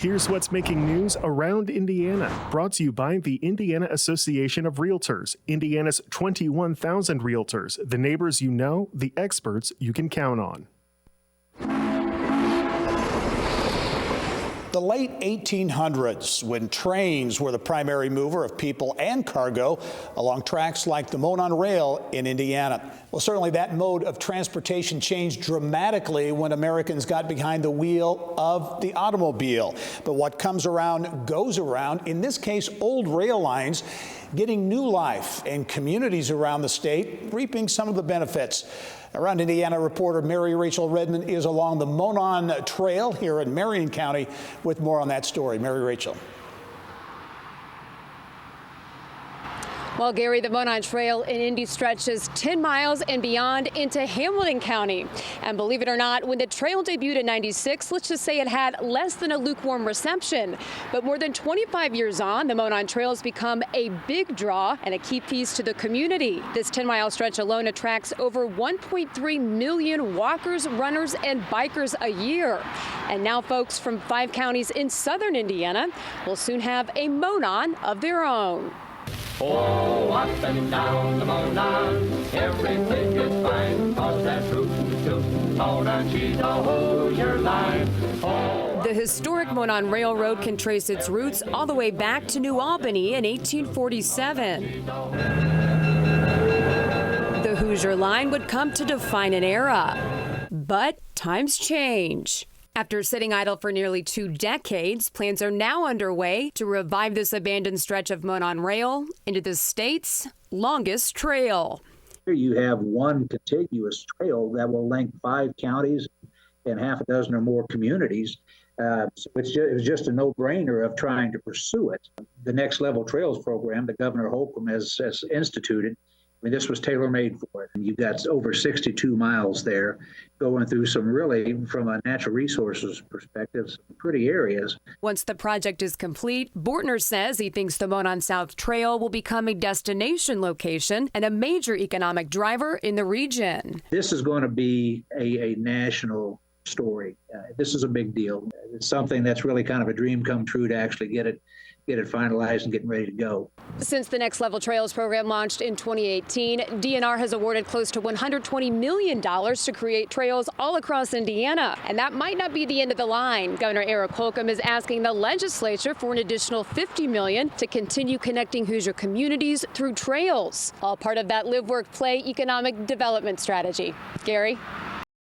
Here's what's making news around Indiana, brought to you by the Indiana Association of Realtors, Indiana's 21,000 realtors, the neighbors you know, the experts you can count on. The late 1800s, when trains were the primary mover of people and cargo along tracks like the Monon Trail in Indiana. Well, certainly that mode of transportation changed dramatically when Americans got behind the wheel of the automobile. But what comes around goes around. In this case, old rail lines getting new life, and communities around the state reaping some of the benefits. Around Indiana reporter Mary-Rachel Redman is along the Monon Trail here in Marion County with more on that story. Mary-Rachel. Well, Gary, the Monon Trail in Indy stretches 10 miles and beyond into Hamilton County. And believe it or not, when the trail debuted in '96, let's just say it had less than a lukewarm reception. But more than 25 years on, the Monon Trail has become a big draw and a key piece to the community. This 10-mile stretch alone attracts over 1.3 million walkers, runners, and bikers a year. And now folks from 5 counties in southern Indiana will soon have a Monon of their own. Oh, up and down the Monon, everything is fine, 'cause that root-toot Monon, she's a Hoosier line. Oh, the historic Monon Railroad can trace its roots all the way back to New Albany in 1847. The Hoosier line would come to define an era. But times change. After sitting idle for nearly 2 decades, plans are now underway to revive this abandoned stretch of Monon Rail into the state's longest trail. Here you have one contiguous trail that will link 5 counties and half a dozen or more communities. So it was just a no-brainer of trying to pursue it. The Next Level Trails program that Governor Holcomb has instituted, I mean, this was tailor-made for it. And you've got over 62 miles there going through some really, from a natural resources perspective, some pretty areas. Once the project is complete, Bortner says he thinks the Monon South Trail will become a destination location and a major economic driver in the region. This is going to be a national story. This is a big deal. It's something that's really kind of a dream come true to actually get it finalized and getting ready to go. Since the Next Level Trails program launched in 2018, DNR has awarded close to $120 million to create trails all across Indiana. And that might not be the end of the line. Governor Eric Holcomb is asking the legislature for an additional $50 million to continue connecting Hoosier communities through trails, all part of that live, work, play economic development strategy. Gary?